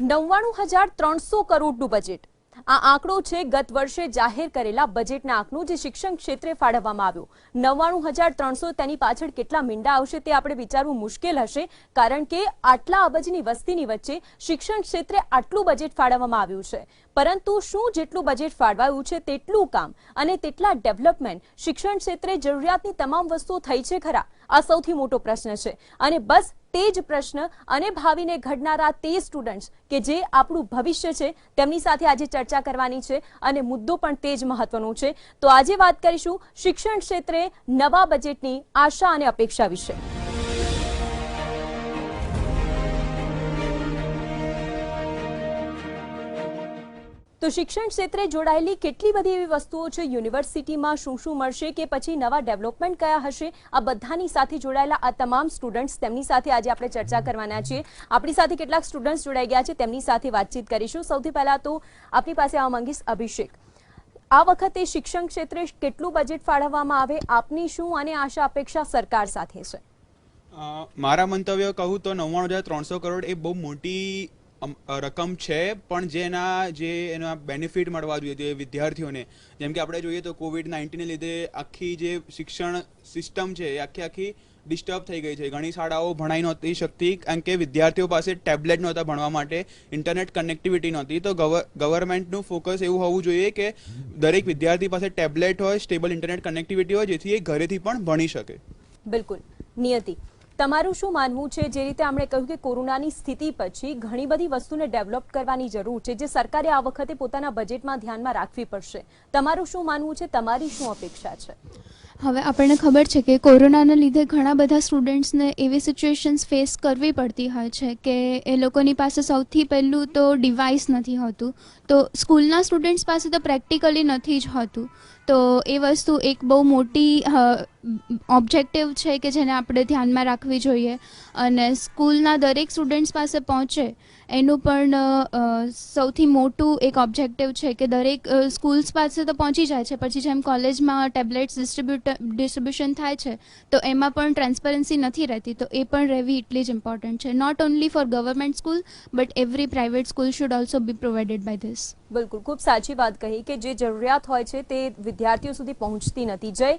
99,300 કરોડનું બજેટ આ આંકડો છે ગત વર્ષે જાહેર કરેલા બજેટના આંકડો જે શિક્ષણ ક્ષેત્રે ફાળવવામાં આવ્યો 99,300 તેની પાછળ કેટલા મીંડા આવશે તે આપણે વિચારવું મુશ્કેલ હશે કારણ કે આટલા અબજની વસ્તીની વચ્ચે શિક્ષણ ક્ષેત્રે આટલું બજેટ ફાળવવામાં આવ્યું છે પરંતુ શું જેટલું બજેટ ફાળવાયું છે તેટલું કામ અને તેટલા ડેવલપમેન્ટ શિક્ષણ ક્ષેત્રે જરૂરિયાતની તમામ વસ્તુઓ થઈ છે ખરા આ સૌથી મોટો પ્રશ્ન છે અને બસ તે જ પ્રશ્ન અને ભાવિને ઘડનારા તે સ્ટુડન્ટ્સ કે જે આપણું ભવિષ્ય છે તેમની સાથે આજે ચર્ચા કરવાની છે અને મુદ્દો પણ તે જ મહત્વનો છે તો આજે વાત કરીશું શિક્ષણ ક્ષેત્રે નવા બજેટની આશા અને અપેક્ષા વિશે તો શિક્ષણ ક્ષેત્રે જોડાયેલી કેટલી બધી એવી વસ્તુઓ છે યુનિવર્સિટીમાં શું મળશે કે પછી નવા ડેવલપમેન્ટ કયા હશે આ બધાની સાથે જોડાયેલા આ તમામ સ્ટુડન્ટ્સ તેમની સાથે આજે આપણે ચર્ચા કરવાના છીએ આપણી સાથે કેટલાક સ્ટુડન્ટ્સ જોડાઈ ગયા છે તેમની સાથે વાતચીત કરીશું સૌથી પહેલા તો આપની પાસે આવવા માંગીશ અભિષેક આ વખતે શિક્ષણ ક્ષેત્રે કેટલું બજેટ ફાળવવામાં આવે આપની શું અને આશા અપેક્ષા સરકાર સાથે છે મારા મંતવ્ય કહું તો 99,300 કરોડ એ બહુ મોટી રકમ છે પણ જેના બેનિફિટ મળવા જોઈએ વિદ્યાર્થીઓને જેમ કે આપણે જોઈએ તો કોવિડ-19 ને લીધે આખી જે શિક્ષણ સિસ્ટમ છે એ આખી ડિસ્ટર્બ થઈ ગઈ છે ઘણી શાળાઓ ભણાઈ નહોતી શકતી કારણ કે વિદ્યાર્થીઓ પાસે ટેબ્લેટ નહોતા ભણવા માટે ઇન્ટરનેટ કનેક્ટિવિટી નહોતી તો ગવર્મેન્ટનું ફોકસ એવું હોવું જોઈએ કે દરેક વિદ્યાર્થી પાસે ટેબ્લેટ હોય સ્ટેબલ ઇન્ટરનેટ કનેક્ટિવિટી હોય જેથી એ ઘરેથી પણ ભણી શકે બિલકુલ નિયતિ તમારું શું માનવું છે જે રીતે આપણે કહ્યું કે કોરોનાની સ્થિતિ પછી ઘણી બધી વસ્તુને ડેવલપ કરવાની જરૂર છે જે સરકારે આ વખતે પોતાના બજેટમાં ધ્યાનમાં રાખવી પડશે તમારું શું માનવું છે તમારી શું અપેક્ષા છે હવે આપણને ખબર છે કે કોરોનાના લીધે ઘણા બધા સ્ટુડન્ટ્સને એવી સિચ્યુએશન્સ ફેસ કરવી પડતી હોય છે કે એ લોકોની પાસે સૌથી પહેલું તો ડિવાઇસ નથી હોતું તો સ્કૂલના સ્ટુડન્ટ્સ પાસે તો પ્રેક્ટિકલી નથી જ હોતું તો એ વસ્તુ એક બહુ મોટી ઓબ્જેક્ટિવ છે કે જેને આપણે ધ્યાનમાં રાખવી જોઈએ અને સ્કૂલના દરેક સ્ટુડન્ટ્સ પાસે પહોંચે એનું પણ સૌથી મોટું એક ઓબ્જેક્ટિવ છે કે દરેક સ્કૂલ્સ પાસે તો પહોંચી જાય છે પછી જેમ કોલેજમાં ટેબ્લેટ્સ ડિસ્ટ્રીબ્યુશન થાય છે તો એમાં પણ ટ્રાન્સપરન્સી નથી રહેતી તો એ પણ રહેવી એટલી જ ઇમ્પોર્ટન્ટ છે not only for government school but every private school should also be provided by this બિલકુલ ખૂબ સાચી વાત કહી કે જે જરૂરિયાત હોય છે તે વિદ્યાર્થીઓ સુધી પહોંચતી નથી જય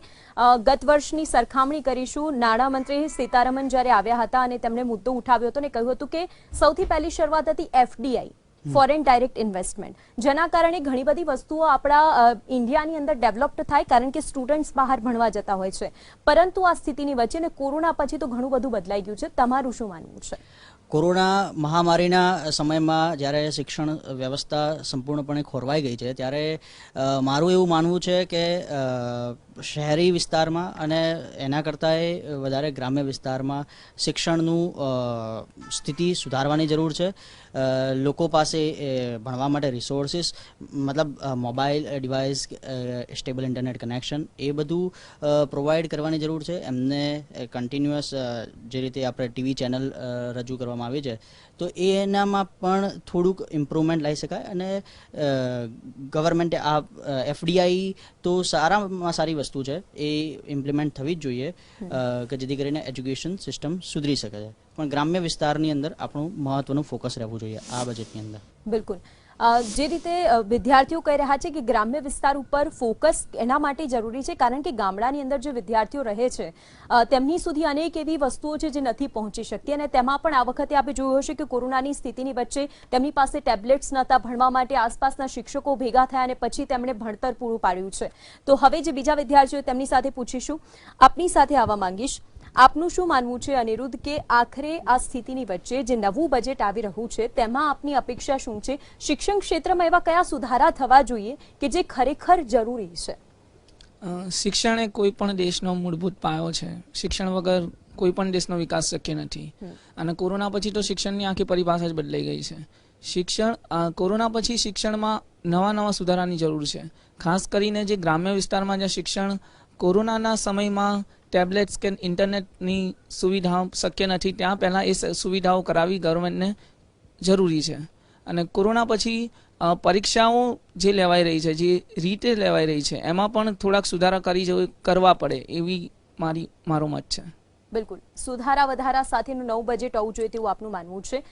ગત વર્ષની સરખામણી કરીશું નાણામંત્રી સીતારમણ જ્યારે આવ્યા હતા અને તેમણે મુદ્દો ઉઠાવ્યો હતો અને કહ્યું હતું કે સૌથી પહેલી શરૂઆત હતી એફડીઆઈ ફોરેન ડાયરેક્ટ ઇન્વેસ્ટમેન્ટ જેના કારણે ઘણી બધી વસ્તુઓ આપણા ઇન્ડિયાની અંદર ડેવલપ્ડ થાય કારણ કે સ્ટુડન્ટ્સ બહાર ભણવા જતા હોય છે પરંતુ આ સ્થિતિની વચ્ચે અને કોરોના પછી તો ઘણું બધું બદલાઈ ગયું છે તમારું શું માનવું છે કોરોના મહામારીના સમયમાં જ્યારે શિક્ષણ વ્યવસ્થા સંપૂર્ણપણે ખોરવાઈ ગઈ છે ત્યારે મારું એવું માનવું છે કે શહેરી વિસ્તારમાં અને એના કરતાંય વધારે ગ્રામ્ય વિસ્તારમાં શિક્ષણનું સ્થિતિ સુધારવાની જરૂર છે લોકો પાસે ભણવા માટે રિસોર્સિસ મતલબ mobile device stable internet connection એ બધું પ્રોવાઈડ કરવાની જરૂર છે એમને કન્ટિન્યુઅસ જે રીતે આપણે ટીવી ચેનલ રજૂ કરવામાં આવી છે તો એનામાં પણ થોડુંક ઇમ્પ્રુવમેન્ટ લાવી શકાય અને ગવર્મેન્ટે આ એફડીઆઈ તો સારામાં સારી વસ્તુ છે એ ઇમ્પ્લિમેન્ટ થવી જ જોઈએ કે જેથી કરીને એજ્યુકેશન સિસ્ટમ સુધરી શકે છે પણ ગ્રામ્ય વિસ્તારની અંદર આપણું મહત્વનું ફોકસ રહેવું જોઈએ આ બજેટની અંદર બિલકુલ જે રીતે વિદ્યાર્થીઓ કહી રહ્યા છે કે ગ્રામ્ય વિસ્તાર ઉપર ફોકસ એના માટે જરૂરી છે કારણ કે ગામડાની અંદર જે વિદ્યાર્થીઓ રહે છે તેમની સુધી અનેક એવી વસ્તુઓ છે જે નથી પહોંચી શકતી અને તેમાં પણ આ વખતે આપણે જોયું હશે કે કોરોનાની સ્થિતિની વચ્ચે તેમની પાસે ટેબ્લેટ્સ નહોતા ભણવા માટે આસપાસના શિક્ષકો ભેગા થયા અને પછી તેમણે ભણતર પૂરું પાડ્યું છે તો હવે જે બીજા વિદ્યાર્થીઓ તેમની સાથે પૂછીશું આપની સાથે આવવા માંગીશ આપનું શું માનવું છે અનિરુદ્ધ કે આખરે આ સ્થિતિની વચ્ચે જે નવું બજેટ આવી રહ્યું છે તેમાં આપની અપેક્ષા શું છે શિક્ષણ ક્ષેત્રમાં એવા કયા સુધારા થવા જોઈએ કે જે ખરેખર જરૂરી છે શિક્ષણ એ કોઈ પણ દેશનો મૂળભૂત પાયો છે શિક્ષણ વગર કોઈ પણ દેશનો વિકાસ શક્ય નથી અને કોરોના પછી તો શિક્ષણની આખી પરિભાષા જ બદલાઈ ગઈ છે કોરોના પછી શિક્ષણમાં નવા સુધારાની જરૂર છે ખાસ કરીને જે ગ્રામ્ય વિસ્તારમાં જ્યાં શિક્ષણ કોરોનાના સમયમાં ટેબ્લેટ્સ કે ઇન્ટરનેટની સુવિધાઓ શક્ય નથી ત્યાં પહેલાં એ સુવિધાઓ કરાવી ગવર્મેન્ટને જરૂરી છે અને કોરોના પછી પરીક્ષાઓ જે લેવાઈ રહી છે જે રીતે લેવાઈ રહી છે એમાં પણ થોડાક સુધારા કરવા પડે એવી મારો મત છે બિલકુલ સુધારા વધારા સાથેનું નવું બજેટ આવવું જોઈએ તેવું આપનું માનવું છે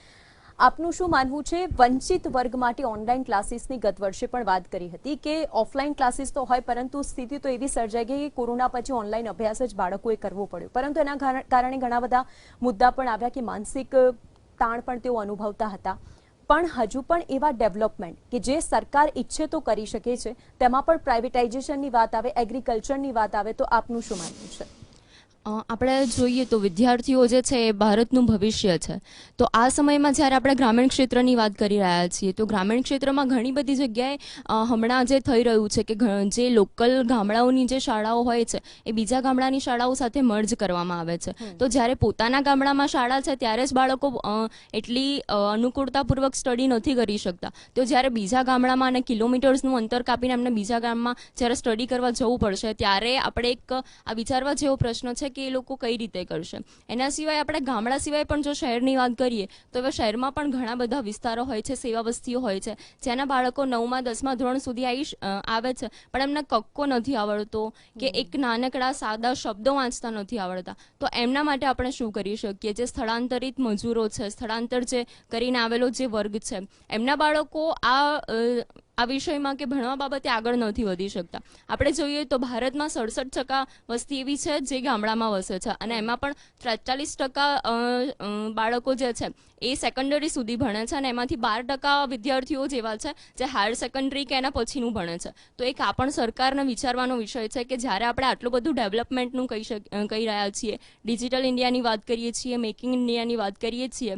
આપનું શું માનવું છે? વંચિત વર્ગ માટે ઓનલાઈન ક્લાસીસની ગત વર્ષે પણ વાત કરી હતી કે ઓફલાઈન ક્લાસીસ તો હોય, પરંતુ સ્થિતિ તો એવી સર્જાઈ ગઈ કે કોરોના પછી ઓનલાઈન અભ્યાસ જ બાળકોએ કરવો પડ્યો, પરંતુ એના કારણે ઘણા બધા મુદ્દા પણ આવ્યા કે માનસિક તાણ પણ તેઓ અનુભવતા હતા. પણ હજુ પણ એવા ડેવલપમેન્ટ કે જે સરકાર ઈચ્છે તો કરી શકે છે, તેમાં પણ પ્રાઇવેટાઇઝેશનની વાત આવે, એગ્રીકલ્ચરની વાત આવે, તો આપનું શું માનવું છે? આપણે જોઈએ તો વિદ્યાર્થીઓ જે છે એ ભારતનું ભવિષ્ય છે. તો આ સમયમાં જ્યારે આપણે ગ્રામીણ ક્ષેત્રની વાત કરી રહ્યા છીએ, તો ગ્રામીણ ક્ષેત્રમાં ઘણી બધી જગ્યાએ હમણાં જે થઈ રહ્યું છે કે જે લોકલ ગામડાઓની જે શાળાઓ હોય છે એ બીજા ગામડાની શાળાઓ સાથે મર્જ કરવામાં આવે છે. તો જ્યારે પોતાના ગામડામાં શાળા છે ત્યારે જ બાળકો એટલી અનુકૂળતાપૂર્વક સ્ટડી નથી કરી શકતા. તો જ્યારે બીજા ગામડામાં અને કિલોમીટર્સનું અંતર કાપીને એમને બીજા ગામમાં જ્યારે સ્ટડી કરવા જવું પડશે, ત્યારે આપણે એક આ વિચારવા જેવો પ્રશ્ન છે કે એ લોકો કઈ રીતે કરશે. એના સિવાય આપણે ગામડા સિવાય પણ જો શહેરની વાત કરીએ તો હવે શહેરમાં પણ ઘણા બધા વિસ્તારો હોય છે, સેવા વસ્તીઓ હોય છે, જેના બાળકો 9મા 10મા ધોરણ સુધી આવે છે પણ એમને કક્કો નથી આવડતો કે એક નાનકડા સાદા શબ્દો વાંચતા નથી આવડતા. તો એમના માટે આપણે શું કરી શકીએ? જે સ્થળાંતરિત મજૂરો છે, સ્થળાંતર જે કરીને આવેલો જે વર્ગ છે, એમના બાળકો આ વિષયમાં કે ભણવા બાબતે આગળ નથી વધી શકતા. આપણે જોઈએ તો ભારતમાં 67% વસ્તી એવી છે જે ગામડામાં વસે છે અને એમાં પણ 43% બાળકો જે છે એ સેકન્ડરી સુધી ભણે છે અને એમાંથી 12% વિદ્યાર્થીઓ જેવા છે જે હાયર સેકન્ડરી કે એના પછીનું ભણે છે. તો એક આ પણ સરકારને વિચારવાનો વિષય છે કે જ્યારે આપણે આટલું બધું ડેવલપમેન્ટનું કહી રહ્યા છીએ, ડિજિટલ ઇન્ડિયાની વાત કરીએ છીએ, મેકિંગ ઇન્ડિયાની વાત કરીએ છીએ,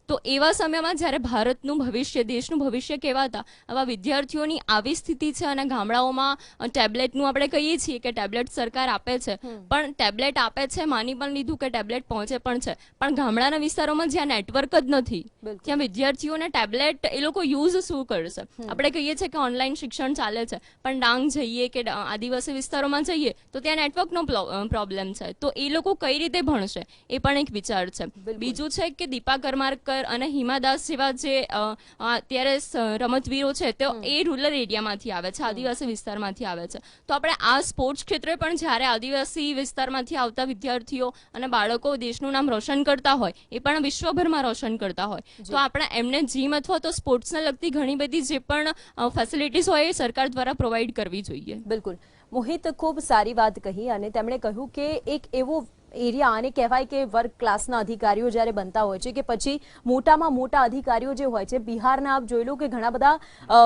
તો એવા સમયમાં જ્યારે ભારતનું ભવિષ્ય, દેશનું ભવિષ્ય કહેવાતા આવા વિદ્યાર્થીઓની આવી સ્થિતિ છે અને ગામડાઓમાં ટેબ્લેટનું આપણે કહીએ છીએ કે ટેબ્લેટ સરકાર આપે છે, પણ ટેબ્લેટ આપે છે, માની પણ લીધું કે ટેબ્લેટ પહોંચે પણ છે, પણ ગામડાના વિસ્તારોમાં જ્યાં નેટવર્ક જ નથી ત્યાં વિદ્યાર્થીઓને ટેબ્લેટ એ લોકો યુઝ શું કરશે? આપણે કહીએ છીએ કે ઓનલાઈન શિક્ષણ ચાલે છે, પણ ડાંગ જઈએ કે આદિવાસી વિસ્તારોમાં જઈએ તો ત્યાં નેટવર્કનો પ્રોબ્લેમ છે, તો એ લોકો કઈ રીતે ભણશે? એ પણ એક વિચાર છે. બીજું છે કે દીપા કરમારકર અને હિમા દાસ જેવા જે અત્યારે રમતવીરો છે તો એ રૂરલ એરિયામાંથી આવે છે, આદિવાસી વિસ્તારમાંથી આવે છે. તો આપણે આ સ્પોર્ટ્સ ક્ષેત્રે પણ જ્યારે આદિવાસી વિસ્તારમાંથી આવતા વિદ્યાર્થીઓ અને બાળકો દેશનું નામ રોશન કરતા હોય, એ પણ વિશ્વભરમાં રોશન કરતા હોય, તો આપણે એમને જીમ અથવા તો સ્પોર્ટ્સને લગતી ઘણી બધી જે પણ ફેસિલિટીઝ હોય એ સરકાર દ્વારા પ્રોવાઈડ કરવી જોઈએ. બિલકુલ. મોહિત ખૂબ સારી વાત કહી અને તેમણે કહ્યું કે એક એવો એરિયા, આને કહેવાય કે વર્ગ ક્લાસના અધિકારીઓ જ્યારે બનતા હોય છે કે પછી મોટામાં મોટા અધિકારીઓ જે હોય છે, બિહારના આપ જોઈ લો કે ઘણા બધા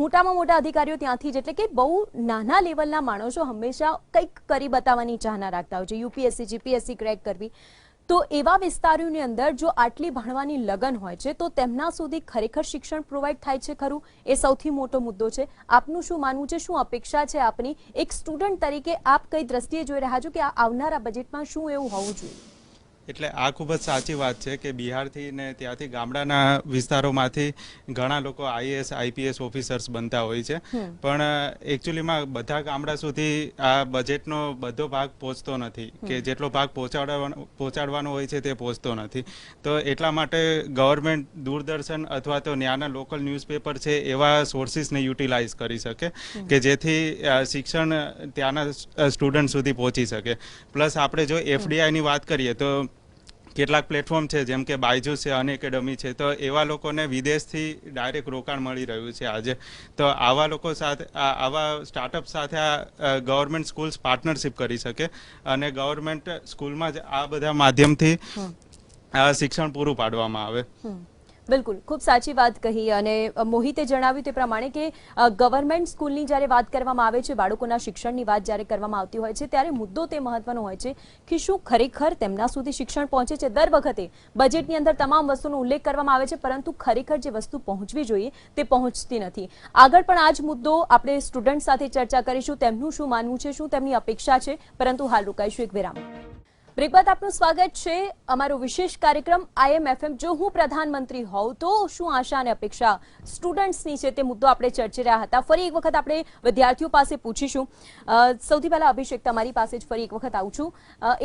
મોટામાં મોટા અધિકારીઓ ત્યાંથી જ, એટલે કે બહુ નાના લેવલના માણસો હંમેશા કંઈક કરી બતાવવાની ચાહના રાખતા હોય છે, યુપીએસસી જીપીએસસી ક્રેક કરવી. તો એવા વિસ્તારોની અંદર જો આટલી ભણવાની લગન હોય છે તો તેમના સુધી ખરેખર શિક્ષણ પ્રોવાઈડ થાય છે ખરું? એ સૌથી મોટો મુદ્દો છે. આપનું શું માનવું છે? શું અપેક્ષા છે આપની એક સ્ટુડન્ટ તરીકે? આપ કઈ દ્રષ્ટિએ જોઈ રહ્યા છો કે આ આવનારા બજેટમાં શું એવું હોવું જોઈએ? એટલે આ ખૂબ જ સાચી વાત છે કે બિહારથી ને ત્યાંથી ગામડાના વિસ્તારોમાંથી ઘણા લોકો આઈએએસ આઈપીએસ ઓફિસર્સ બનતા હોય છે, પણ એકચ્યુઅલીમાં બધા ગામડા સુધી આ બજેટનો બધો ભાગ પહોંચતો નથી કે જેટલો ભાગ પહોંચાડવાનો હોય છે તે પહોંચતો નથી. તો એટલા માટે ગવર્મેન્ટ દૂરદર્શન અથવા તો ત્યાંના લોકલ ન્યૂઝપેપર છે એવા સોર્સિસને યુટિલાઇઝ કરી શકે કે જેથી શિક્ષણ ત્યાંના સ્ટુડન્ટ સુધી પહોંચી શકે. પ્લસ આપણે જો એફડીઆઈની વાત કરીએ તો કેટલાક પ્લેટફોર્મ છે જેમ કે બાયજૂસ છે, અનએકેડમી છે, તો એવા લોકોને વિદેશથી ડાયરેક્ટ રોકાણ મળી રહ્યું છે આજે. તો આવા લોકો સાથે, આવા સ્ટાર્ટઅપ સાથે આ ગવર્મેન્ટ સ્કૂલ્સ પાર્ટનરશિપ કરી શકે અને ગવર્મેન્ટ સ્કૂલમાં જ આ બધા માધ્યમથી શિક્ષણ પૂરું પાડવામાં આવે. બિલકુલ, ખૂબ સાચી વાત કહી. અને મોહિતે જણાવ્યું તે પ્રમાણે કે ગવર્મેન્ટ સ્કૂલની જ્યારે વાત કરવામાં આવે છે, બાળકોના શિક્ષણની વાત જ્યારે કરવામાં આવતી હોય છે, ત્યારે મુદ્દો તે મહત્વનો હોય છે કે શું ખરેખર તેમના સુધી શિક્ષણ પહોંચે છે? દર વખતે બજેટની અંદર તમામ વસ્તુનો ઉલ્લેખ કરવામાં આવે છે, પરંતુ ખરેખર જે વસ્તુ પહોંચવી જોઈએ તે પહોંચતી નથી. આગળ પણ આ જ મુદ્દો આપણે સ્ટુડન્ટ સાથે ચર્ચા કરીશું, તેમનું શું માનવું છે, શું તેમની અપેક્ષા છે, પરંતુ હાલ રોકાઈશું એક વિરામ. બ્રેક બાદ આપનું સ્વાગત છે. અમારો વિશેષ કાર્યક્રમ IMFM. જો હું પ્રધાનમંત્રી હોઉં તો શું આશા અને અપેક્ષા સ્ટુડન્ટ્સની છે, તે મુદ્દો આપણે ચર્ચી રહ્યા હતા. ફરી એક વખત આપણે વિદ્યાર્થીઓ પાસે પૂછીશું. સૌથી પહેલા અભિષેક, તમારી પાસે જ ફરી એક વખત આવું છું.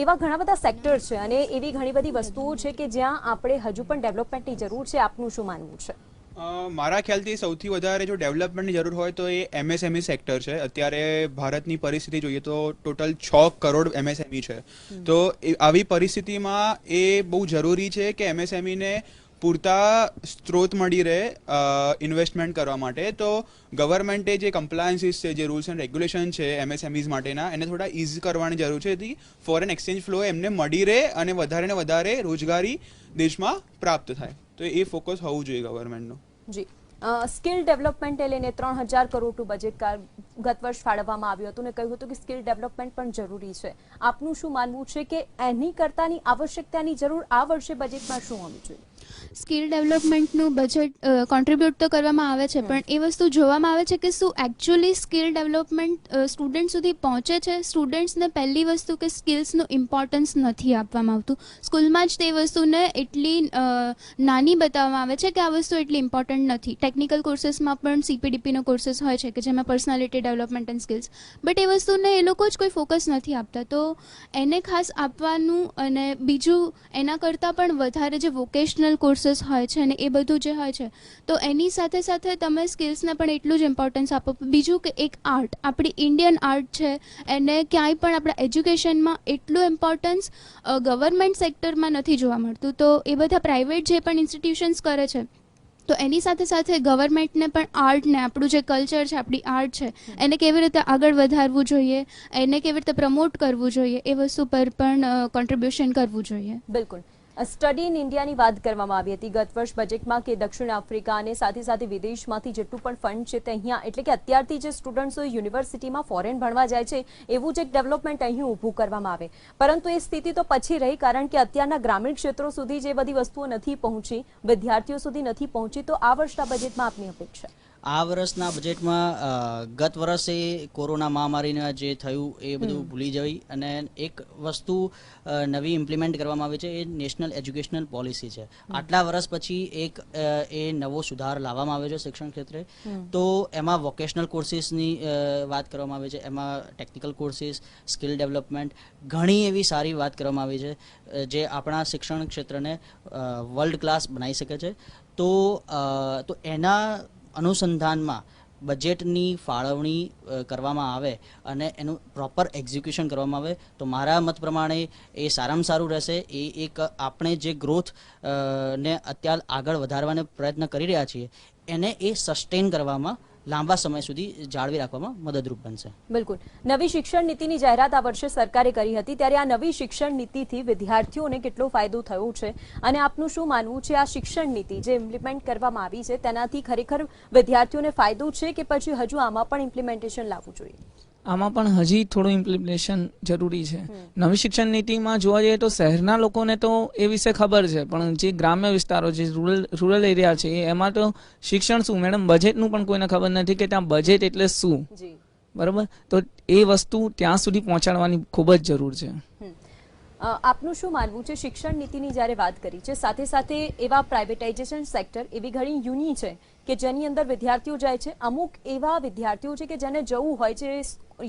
એવા ઘણા બધા સેક્ટર છે અને એવી ઘણી બધી વસ્તુઓ છે કે જ્યાં આપણે હજુ પણ ડેવલપમેન્ટની જરૂર છે. આપનું શું માનવું છે? મારા ખ્યાલથી સૌથી વધારે જો ડેવલપમેન્ટની જરૂર હોય તો એ MSME સેક્ટર છે. અત્યારે ભારતની પરિસ્થિતિ જોઈએ તો ટોટલ 6 કરોડ MSME છે. તો આવી પરિસ્થિતિમાં એ બહુ જરૂરી છે કે MSME ને પૂરતા સ્ત્રોત મળી રહે ઇન્વેસ્ટમેન્ટ કરવા માટે, તો ગવર્મેન્ટે જે કમ્પ્લાયન્સીસ છે, જે રૂલ્સ એન્ડ રેગ્યુલેશન છે MSMEs માટેના, એને થોડા ઇઝ કરવાની જરૂર છે, જેથી ફોરેન એક્સચેન્જ ફ્લો એમને મળી રહે અને વધારે ને વધારે રોજગારી દેશમાં પ્રાપ્ત થાય. તો એ ફોકસ હોવું જોઈએ ગવર્મેન્ટનું. જી, સ્કિલ ડેવલપમેન્ટને લઈને 3000 કરોડનું બજેટ ગત વર્ષ ફાળવવામાં આવ્યું હતું અને કહ્યું હતું કે સ્કિલ ડેવલપમેન્ટ પણ જરૂરી છે. આપનું શું માનવું છે કે એની કરતાની આવશ્યકતાની જરૂર આ વર્ષે બજેટમાં શું હોવી જોઈએ? સ્કિલ ડેવલપમેન્ટનું બજેટ કોન્ટ્રીબ્યુટ તો કરવામાં આવે છે, પણ એ વસ્તુ જોવામાં આવે છે કે શું એકચ્યુઅલી સ્કિલ ડેવલપમેન્ટ સ્ટુડન્ટ સુધી પહોંચે છે. સ્ટુડન્ટ્સને પહેલી વસ્તુ કે સ્કિલ્સનું ઇમ્પોર્ટન્સ નથી આપવામાં આવતું. સ્કૂલમાં જ તે વસ્તુને એટલી નાની બતાવવામાં આવે છે કે આ વસ્તુ એટલી ઇમ્પોર્ટન્ટ નથી. ટેકનિકલ કોર્સીસમાં પણ CPDPનો કોર્સીસ હોય છે કે જેમાં personality development and skills, but એ વસ્તુને એ લોકો જ કોઈ ફોકસ નથી આપતા. તો એને ખાસ આપવાનું, અને બીજું એના કરતાં પણ વધારે જે વોકેશનલ કોર્સીસ હોય છે અને એ બધું જે હોય છે, તો એની સાથે સાથે તમે સ્કિલ્સને પણ એટલું જ ઇમ્પોર્ટન્સ આપો. બીજું કે એક આર્ટ, આપણી ઇન્ડિયન આર્ટ છે, એને ક્યાંય પણ આપણા એજ્યુકેશનમાં એટલું ઇમ્પોર્ટન્સ ગવર્મેન્ટ સેક્ટરમાં નથી જોવા મળતું. તો એ બધા પ્રાઇવેટ જે પણ ઇન્સ્ટિટ્યુશન્સ કરે છે, તો એની સાથે સાથે ગવર્મેન્ટને પણ આર્ટને, આપણું જે કલ્ચર છે, આપણી આર્ટ છે, એને કેવી રીતે આગળ વધારવું જોઈએ, એને કેવી રીતે પ્રમોટ કરવું જોઈએ, એ વસ્તુ પર પણ કોન્ટ્રીબ્યુશન કરવું જોઈએ. બિલકુલ. સ્ટડી ઇન ઇન્ડિયાની વાત કરવામાં આવી હતી ગત વર્ષ બજેટમાં કે દક્ષિણ આફ્રિકા અને સાથે સાથે વિદેશમાંથી જેટલું પણ ફંડ છે તે અહીંયા, એટલે કે અત્યારથી જે સ્ટુડન્ટ્સો યુનિવર્સિટીમાં ફોરેન ભણવા જાય છે એવું જ એક ડેવલપમેન્ટ અહીં ઊભું કરવામાં આવે. પરંતુ એ સ્થિતિ તો પછી રહી, કારણ કે અત્યારના ગ્રામીણ ક્ષેત્રો સુધી જે બધી વસ્તુઓ નથી પહોંચી, વિદ્યાર્થીઓ સુધી નથી પહોંચી. તો આ વર્ષના બજેટમાં આપની અપેક્ષા? આ વર્ષના બજેટમાં ગત વર્ષે કોરોના મહામારીના જે થયું એ બધું ભૂલી જઈ અને એક વસ્તુ નવી ઇમ્પ્લિમેન્ટ કરવામાં આવી છે, એ નેશનલ એજ્યુકેશનલ પોલિસી છે. આટલા વર્ષ પછી એક એ નવો સુધાર લાવવામાં આવ્યો છે શિક્ષણ ક્ષેત્રે. તો એમાં વોકેશનલ કોર્સીસની વાત કરવામાં આવી છે, એમાં ટેકનિકલ કોર્સીસ, સ્કિલ ડેવલપમેન્ટ, ઘણી એવી સારી વાત કરવામાં આવી છે જે આપણા શિક્ષણ ક્ષેત્રને વર્લ્ડ ક્લાસ બનાવી શકે છે. તો એના અનુસંધાનમાં બજેટની ફાળવણી કરવામાં આવે અને એનું પ્રોપર એક્ઝિક્યુશન કરવામાં આવે તો મારા મત પ્રમાણે એ સારામાં સારું રહેશે. એ એક આપણે જે ગ્રોથ ને અત્યારે આગળ વધારવાનો પ્રયત્ન કરી રહ્યા છીએ એને એ સસ્ટેન કરવામાં, લાંબા સમય સુધી જાળવી રાખવામાં મદદરૂપ બનશે. બિલકુલ. નવી શિક્ષણ નીતિની જાહેરાત આ વર્ષે સરકારે કરી હતી, ત્યારે આ નવી શિક્ષણ નીતિથી વિદ્યાર્થીઓને કેટલો ફાયદો થયો છે અને આપનું શું માનવું છે? આ શિક્ષણ નીતિ જે ઇમ્પ્લિમેન્ટ કરવામાં આવી છે તેનાથી ખરેખર વિદ્યાર્થીઓને ફાયદો છે કે પછી હજુ આમાં પણ ઇમ્પ્લિમેન્ટેશન લાવવું જોઈએ? આમાં પણ હજી થોડું ઇમ્પ્લિમેન્ટેશન જરૂરી છે. નવી શિક્ષણ નીતિમાં જોવા જઈએ તો શહેરના લોકોને તો એ વિશે ખબર છે, પણ જે ગ્રામ્ય વિસ્તારો, જે રૂરલ એરિયા છે, એમાં તો શિક્ષણ શું મેડમ, બજેટનું પણ કોઈને ખબર નથી કે ત્યાં બજેટ એટલે શું. બરાબર, તો એ વસ્તુ ત્યાં સુધી પહોંચાડવાની ખૂબ જ જરૂર છે. આપનું શું માનવું છે? શિક્ષણ નીતિની જ્યારે વાત કરી છે, સાથે સાથે એવા પ્રાઇવેટાઇઝેશન સેક્ટર, એવી ઘણી યુનિ છે કે જેની અંદર વિદ્યાર્થીઓ જાય છે. અમુક એવા વિદ્યાર્થીઓ છે કે જેને જવું હોય છે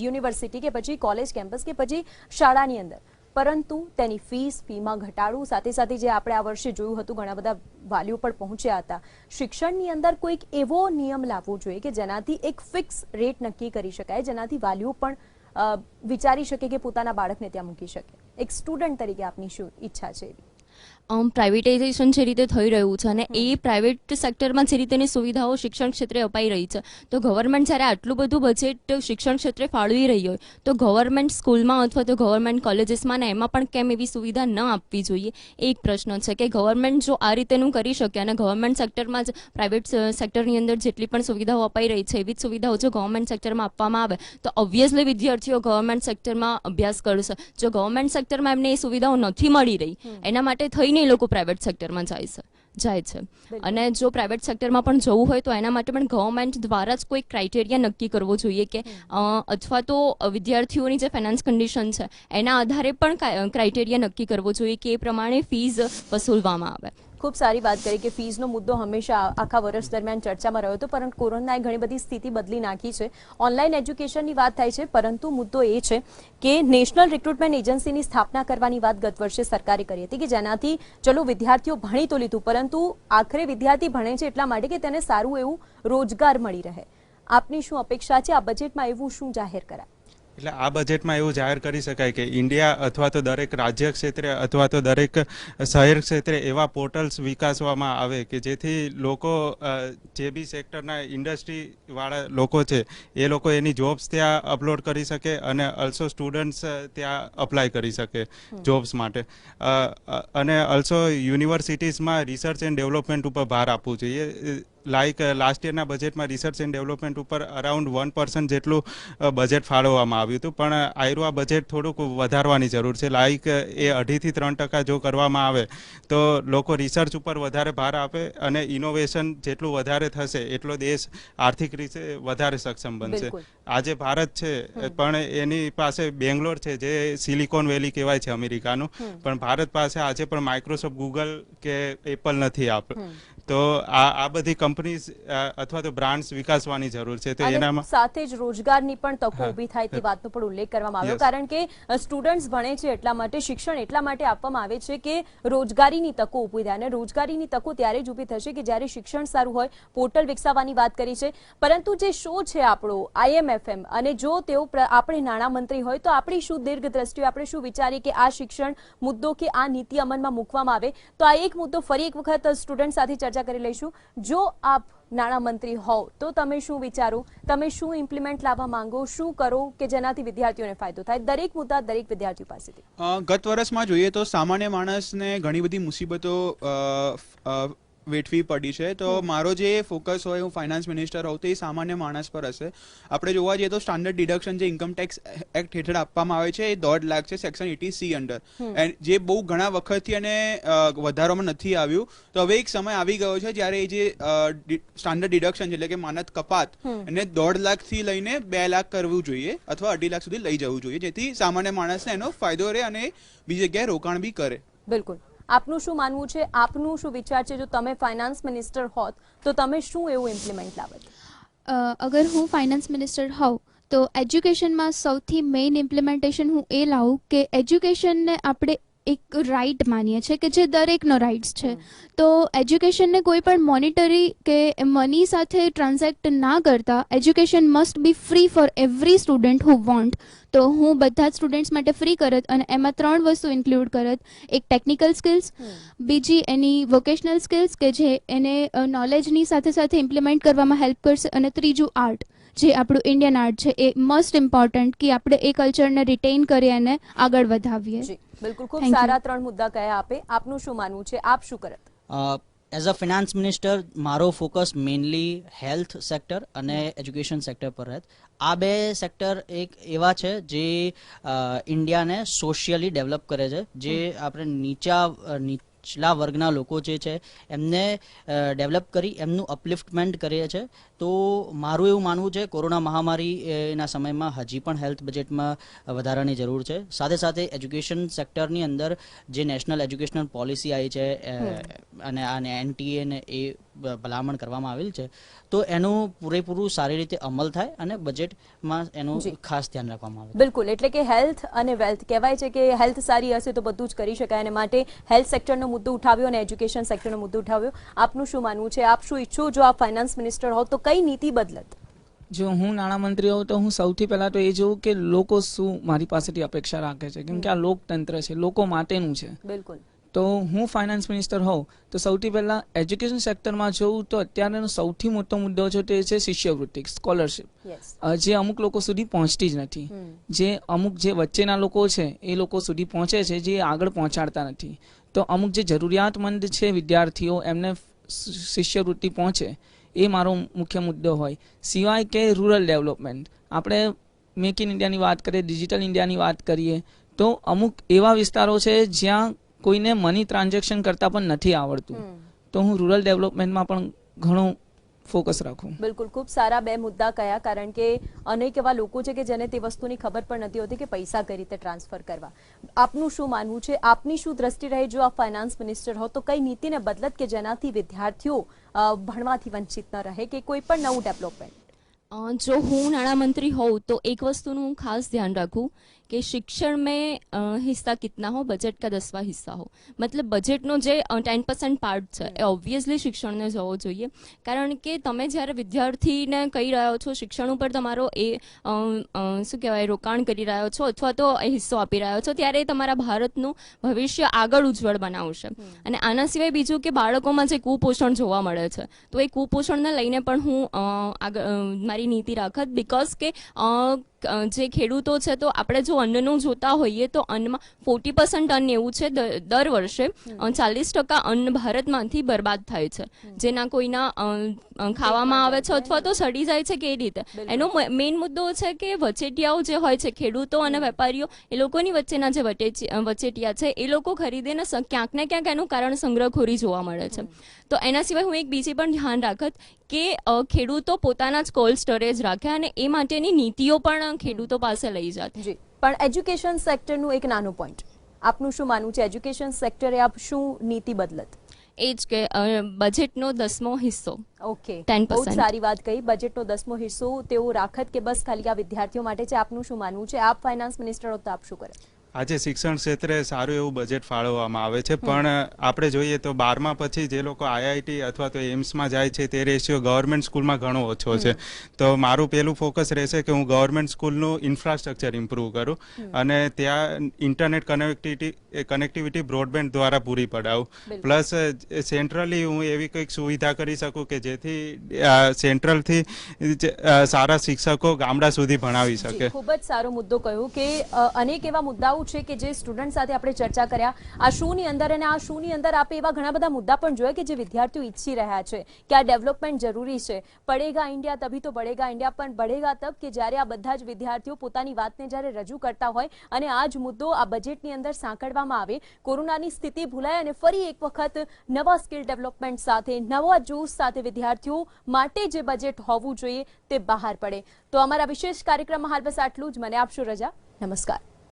યુનિવર્સિટી કે પછી કોલેજ કેમ્પસ કે પછી શાળાની અંદર, પરંતુ તેની ફીમાં ઘટાડો, સાથે સાથે જે આપણે આ વર્ષે જોયું હતું ઘણા બધા વાલીઓ પણ પહોંચ્યા હતા. શિક્ષણની અંદર કોઈક એવો નિયમ લાવવો જોઈએ કે જેનાથી એક ફિક્સ રેટ નક્કી કરી શકાય, જેનાથી વાલીઓ પણ વિચારી શકે કે પોતાના બાળકને ત્યાં મૂકી શકે. એક સ્ટુડન્ટ તરીકે આપની શું ઈચ્છા છે? પ્રાઇવેટાઇઝેશન જે રીતે થઈ રહ્યું છે અને એ પ્રાઇવેટ સેક્ટરમાં જે રીતેની સુવિધાઓ શિક્ષણ ક્ષેત્રે અપાઈ રહી છે, તો ગવર્મેન્ટ જ્યારે આટલું બધું બજેટ શિક્ષણ ક્ષેત્રે ફાળવી રહી હોય તો ગવર્મેન્ટ સ્કૂલમાં અથવા તો ગવર્મેન્ટ કોલેજીસમાં ને એમાં પણ કેમ એવી સુવિધા ન આપવી જોઈએ? એ એક પ્રશ્ન છે કે ગવર્મેન્ટ જો આ રીતેનું કરી શકે અને ગવર્મેન્ટ સેક્ટરમાં જ પ્રાઇવેટ સેક્ટરની અંદર જેટલી પણ સુવિધાઓ અપાઈ રહી છે એવી જ સુવિધાઓ જો ગવર્મેન્ટ સેક્ટરમાં આપવામાં આવે તો ઓબ્વિયસલી વિદ્યાર્થીઓ ગવર્મેન્ટ સેક્ટરમાં અભ્યાસ કરશે. જો ગવર્મેન્ટ સેક્ટરમાં એમને એ સુવિધાઓ નથી મળી રહી, એના માટે થઈને એ લોકો પ્રાઇવેટ સેક્ટરમાં જાય છે. અને જો પ્રાઇવેટ સેક્ટરમાં પણ જવું હોય તો એના માટે પણ ગવર્મેન્ટ દ્વારા જ કોઈ ક્રાઇટેરિયા નક્કી કરવો જોઈએ કે અથવા તો વિદ્યાર્થીઓની જે ફાઇનાન્સ કન્ડિશન છે એના આધારે પણ ક્રાઇટેરિયા નક્કી કરવો જોઈએ કે એ પ્રમાણે ફીઝ વસૂલવામાં આવે. ખૂબ સારી વાત કરી કે ફીઝનો મુદ્દો હંમેશા આખા વર્ષ દરમિયાન ચર્ચામાં રહ્યો હતો, પરંતુ કોરોનાએ ઘણી બધી સ્થિતિ બદલી નાખી છે. ઓનલાઈન એજ્યુકેશનની વાત થાય છે, પરંતુ મુદ્દો એ છે કે નેશનલ રિક્રુટમેન્ટ એજન્સીની સ્થાપના કરવાની વાત ગત વર્ષે સરકારે કરી હતી કે જેનાથી ચલો વિદ્યાર્થીઓ ભણી તો લીધું, પરંતુ આખરે વિદ્યાર્થી ભણે છે એટલા માટે કે તેને સારું એવું રોજગાર મળી રહે. આપની શું અપેક્ષા છે? આ બજેટમાં એવું શું જાહેર કરાય? એટલે આ બજેટમાં એવું જાહેર કરી શકાય કે ઇન્ડિયા અથવા તો દરેક રાજ્ય ક્ષેત્રે અથવા તો દરેક શહેર ક્ષેત્રે એવા પોર્ટલ્સ વિકાસવામાં આવે કે જેથી લોકો જે બી સેક્ટરના ઇન્ડસ્ટ્રીવાળા લોકો છે એ લોકો એની જોબ્સ ત્યાં અપલોડ કરી શકે અને અલ્સો સ્ટુડન્ટ્સ ત્યાં અપ્લાય કરી શકે જોબ્સ માટે અને અલ્સો યુનિવર્સિટીઝમાં રિસર્ચ એન્ડ ડેવલપમેન્ટ ઉપર ભાર આપવું જોઈએ. લાઈક લાસ્ટ યરના બજેટમાં રિસર્ચ એન્ડ ડેવલપમેન્ટ ઉપર અરાઉન્ડ 1% જેટલું બજેટ ફાળવવામાં આવ્યું હતું, પણ આયરું આ બજેટ થોડુંક વધારવાની જરૂર છે. લાઈક એ 2.5 થી 3% જો કરવામાં આવે તો લોકો રિસર્ચ ઉપર વધારે ભાર આપે અને ઇનોવેશન જેટલું વધારે થશે એટલો દેશ આર્થિક રીતે વધારે સક્ષમ બનશે. બિલકુલ. આજે ભારત છે પણ એની પાસે બેંગ્લોર છે જે સિલિકોન વેલી કહેવાય છે અમેરિકાનું, પણ ભારત પાસે આજે પણ માઇક્રોસોફ્ટ, ગૂગલ કે એપલ નથી. તો આ બધી કંપનીઝ અથવા તો બ્રાન્ડ્સ વિકાસવાની જરૂર છે. તો અને એનામાં સાથે જ રોજગારની પણ તકો હા. ઊભી થાય તે વાતનો પણ ઉલ્લેખ કરવામાં આવ્યો, Yes. કારણ કે સ્ટુડન્ટ્સ ભણે છે એટલા માટે, શિક્ષણ એટલા માટે આપવામાં આવે છે કે રોજગારીની તકો ઊભી થાય, અને રોજગારીની તકો ત્યારે જ ઊભી થશે કે જ્યારે શિક્ષણ સારું હોય. પોર્ટલ વિકસાવવાની વાત કરી છે, પરંતુ જે શો છે આપણો IMFM, અને જો તેઓ આપણે નાણામંત્રી હોય તો આપણી શું દીર્ઘ દ્રષ્ટિએ આપણે શું વિચારીએ કે આ શિક્ષણ મુદ્દો કે આ નીતિ અમલમાં મૂકવામાં આવે. તો આ એક મુદ્દો ફરી એક વખત સ્ટુડન્ટ સાથે ચર્ચા કરી લઈશું. જો આપ નાણામંત્રી હોવ તો તમે શું વિચારો, તમે શું ઇમ્પ્લિમેન્ટ લાવવા માંગો, શું કરો કે જેનાથી વિદ્યાર્થીઓને ફાયદો થાય? દરેક મુદ્દા દરેક વિદ્યાર્થીઓ પાસેથી. ગત વર્ષમાં જોઈએ તો સામાન્ય માણસને ઘણી બધી મુસીબતો વેઠવી પડી છે. તો મારો જે ફોકસ હોય, હું ફાઇનાન્સ મિનિસ્ટર હોઉં તો એ સામાન્ય માણસ પર હશે. આપણે જોવા જઈએ તો સ્ટાન્ડર્ડ ડિડક્શન જે ઇન્કમ ટેક્સ એક્ટ હેઠળ આપવામાં આવે છે એ 1.5 લાખ છે, સેક્શન 80C અંડર, જે બહુ ઘણા વખતથી અને વધારવામાં નથી આવ્યું. તો હવે એક સમય આવી ગયો છે જ્યારે એ જે સ્ટાન્ડર્ડ ડિડક્શન છે એટલે કે માનદ કપાત એને 1.5 લાખથી લઈને 2 લાખ કરવું જોઈએ અથવા 2.5 લાખ સુધી લઈ જવું જોઈએ, જેથી સામાન્ય માણસને એનો ફાયદો રહે અને બીજી જગ્યાએ રોકાણ બી કરે. બિલકુલ. આપનું શું માનવું છે, આપનું શું વિચાર છે? જો તમે ફાઇનાન્સ મિનિસ્ટર હોત તો તમે શું એવું ઇમ્પ્લિમેન્ટ લાવત? અગર હું ફાઇનાન્સ મિનિસ્ટર હોઉં તો એજ્યુકેશનમાં સૌથી મેઇન ઇમ્પ્લિમેન્ટેશન હું એ લાવું કે એજ્યુકેશનને આપણે એક રાઇટ માનીએ છીએ કે જે દરેકનો રાઇટ્સ છે. તો એજ્યુકેશનને કોઈ પણ મોનિટરી કે મની સાથે ટ્રાન્ઝેક્ટ ના કરતા education must be free for every student who want. તો હું બધા જ સ્ટુડન્ટ્સ માટે ફ્રી કરત, અને એમાં 3 વસ્તુ ઇન્ક્લુડ કરત. એક ટેકનિકલ સ્કિલ્સ, બીજી એની વોકેશનલ સ્કિલ્સ કે જે એને નોલેજની સાથે સાથે ઇમ્પ્લિમેન્ટ કરવામાં હેલ્પ કરશે, અને ત્રીજું આર્ટ, જે આપણું ઇન્ડિયન આર્ટ છે એ મસ્ટ ઇમ્પોર્ટન્ટ કે આપણે એ કલ્ચરને રિટેઇન કરી અને આગળ વધાવીએ. જી બિલકુલ, ખૂબ Thank you. સારા 3 મુદ્દા કયા આપે. આપનું શું માનવું છે, આપ શું કરત? એઝ અ ફિનાન્સ મિનિસ્ટર મારો ફોકસ મેઇનલી હેલ્થ સેક્ટર અને એજ્યુકેશન સેક્ટર પર રહે. આ 2 સેક્ટર એક એવા છે જે ઇન્ડિયાને સોશિયલી ડેવલપ કરે છે, જે આપણે નીચલા વર્ગના લોકો જે છે એમને ડેવલપ કરી એમનું અપલિફ્ટમેન્ટ કરીએ છીએ. તો મારું એવું માનવું છે કોરોના મહામારીના સમયમાં હજી પણ હેલ્થ બજેટમાં વધારાની જરૂર છે. સાથે સાથે એજ્યુકેશન સેક્ટરની અંદર જે નેશનલ એજ્યુકેશનલ પોલિસી આવી છે અને આને NTA ને એ ભલામણ કરવામાં આવેલ છે, તો એનું પૂરેપૂરું સારી રીતે અમલ થાય અને બજેટમાં એનું ખાસ ધ્યાન રાખવામાં આવે. બિલકુલ, એટલે કે હેલ્થ અને વેલ્થ કહેવાય છે કે હેલ્થ સારી હશે તો બધું જ કરી શકાય, અને માટે હેલ્થ સેક્ટરનો મુદ્દો ઉઠાવ્યો અને એજ્યુકેશન સેક્ટરનો મુદ્દો ઉઠાવ્યો. આપનું શું માનવું છે, આપ શું ઈચ્છો જો આપ ફાઇનાન્સ મિનિસ્ટર હો તો કઈ નીતિ બદલત? જો હું નાણામંત્રી હોઉં તો હું સૌથી પહેલાં તો એ જોઉં કે લોકો શું મારી પાસેથી અપેક્ષા રાખે છે, કેમ કે આ લોકતંત્ર છે, લોકો માટેનું છે. બિલકુલ. તો હું ફાઇનાન્સ મિનિસ્ટર હોઉં તો સૌથી પહેલાં એજ્યુકેશન સેક્ટરમાં જોઉં તો અત્યારનો સૌથી મોટો મુદ્દો છે તે છે શિષ્યવૃત્તિ, સ્કોલરશિપ, જે અમુક લોકો સુધી પહોંચતી જ નથી. જે અમુક જે વચ્ચેના લોકો છે એ લોકો સુધી પહોંચે છે, જે આગળ પહોંચાડતા નથી. તો અમુક જે જરૂરિયાતમંદ છે વિદ્યાર્થીઓ, એમને શિષ્યવૃત્તિ પહોંચે, એ મારો મુખ્ય મુદ્દો હોય. સિવાય કે રૂરલ ડેવલપમેન્ટ, આપણે મેક ઇન ઇન્ડિયાની વાત કરીએ, ડિજિટલ ઇન્ડિયાની વાત કરીએ, તો અમુક એવા વિસ્તારો છે જ્યાં કોઈને મની ટ્રાન્ઝેક્શન કરતાં પણ નથી આવડતું. તો હું રૂરલ ડેવલપમેન્ટમાં પણ ઘણું ફોકસ રાખું. બિલકુલ, ખૂબ સારા 2 મુદ્દા કયા, કારણ કે અનેક એવા લોકો છે કે જેને તે વસ્તુની ખબર પણ નથી હોતી કે પૈસા કઈ રીતે ટ્રાન્સફર કરવા. આપનું શું માનવું છે, આપની શું દ્રષ્ટિ રહે જો આપ ફાઇનાન્સ મિનિસ્ટર હો તો કઈ નીતિને બદલત કે જેનાથી વિદ્યાર્થીઓ ભણવાથી વંચિત ન રહે કે કોઈ પણ નવું ડેવલપમેન્ટ? जो हूँ नाણાमंत्री होऊँ तो एक वस्तुનું હું ખાસ ધ્યાન રાખું કે શિક્ષણ में हिस्सा कितना हो बजट का 10वां हिस्सा हो मतलब બજેટનો જે 10% પાર્ટ છે એ ઓબ્વિયસલી શિક્ષણને જવો જોઈએ કારણ કે તમે જ્યારે વિદ્યાર્થીને કહી રહ્યો છો શિક્ષણ ઉપર તમારો એ શું કહેવાય રોકાણ કરી રહ્યો છો અથવા તો એ હિસ્સો આપી રહ્યો છો ત્યારે એ તમારા ભારતનું ભવિષ્ય આગળ ઉજ્જવળ બનાવશે અને આના સિવાય બીજું કે બાળકોમાં જે કુપોષણ જોવા મળે છે તો એ કુપોષણને લઈને પણ હું આગળ મારી નીતિ રાખત બીકોઝ કે જે ખેડૂતો છે તો આપણે જો અન્નનું જોતા હોઈએ તો અન્નમાં 40% અન્ન એવું છે દર વર્ષે 40% અન્ન ભારતમાંથી બરબાદ થાય છે જેના કોઈના ખાવામાં આવે છે અથવા તો સડી જાય છે કે એ રીતે એનો મેઇન મુદ્દો છે કે વચેટિયાઓ જે હોય છે ખેડૂતો અને વેપારીઓ એ લોકોની વચ્ચેના જે વચેટિયા છે એ લોકો ખરીદીને ક્યાંક ને ક્યાંક એનું કારણ સંગ્રહખોરી જોવા મળે છે તો એના સિવાય હું એક બીજી પણ ધ્યાન રાખત કે ખેડૂતો પોતાના જ કોલ્ડ સ્ટોરેજ રાખે અને એ માટેની નીતિઓ પણ ખેડૂતો પાસે લઈ જાત જી પણ એજ્યુકેશન સેક્ટરનું એક નાનું પોઈન્ટ આપનું શું માનવું છે એજ્યુકેશન સેક્ટરે આપ શું નીતિ બદલત એ જ કે બજેટનો 10મો હિસ્સો ઓકે 10%. બહુ જ સારી વાત કહી બજેટનો 10મો હિસ્સો તેઓ રાખત કે બસ ખાલી આ વિદ્યાર્થીઓ માટે છે આપનું શું માનવું છે આપ ફાઇનાન્સ મિનિસ્ટર હો તો આપ શું કરે આજે શિક્ષણ ક્ષેત્રે સારું એવું બજેટ ફાળવવામાં આવે છે પણ આપણે જોઈએ તો 12મા પછી જે લોકો આઈઆઈટી અથવા તો એમ્સમાં જાય છે તે રેશિયો ગવર્મેન્ટ સ્કૂલમાં ઘણો ઓછો છે તો મારું પહેલું ફોકસ રહેશે કે હું ગવર્મેન્ટ સ્કૂલનું ઇન્ફ્રાસ્ટ્રક્ચર ઇમ્પ્રૂવ કરું અને ત્યાં ઇન્ટરનેટ કનેક્ટિવિટી બ્રોડબેન્ડ દ્વારા પૂરી પડાવું પ્લસ સેન્ટ્રલી હું એવી કંઈક સુવિધા કરી શકું કે જેથી સેન્ટ્રલથી સારા શિક્ષકો ગામડા સુધી ભણાવી શકે ખૂબ જ સારો મુદ્દો કહ્યું કે અનેક એવા મુદ્દાઓ છે કે જે સ્ટુડન્ટ સાથે આપણે ચર્ચા કર્યા આ શોની અંદર અને આ શોની અંદર આપે એવા ઘણા બધા મુદ્દા પણ જોયા કે જે વિદ્યાર્થીઓ ઈચ્છી રહ્યા છે કે આ ડેવલપમેન્ટ જરૂરી છે પડેગા ઇન્ડિયા તભી તો બઢેગા ઇન્ડિયા પણ બઢેગા તબ કે જ્યારે આ બધા જ વિદ્યાર્થીઓ પોતાની વાતને જ્યારે રજૂ કરતા હોય અને આ જ મુદ્દો આ બજેટની અંદર સાંકળવામાં આવે કોરોનાની સ્થિતિ ભૂલાય અને ફરી એક વખત નવા સ્કિલ ડેવલપમેન્ટ સાથે નવા જોશ સાથે વિદ્યાર્થીઓ માટે જે બજેટ હોવું જોઈએ તે બહાર પડે તો અમારા વિશેષ કાર્યક્રમમાં હાલ બસ આટલું જ મને આપશો રજા નમસ્કાર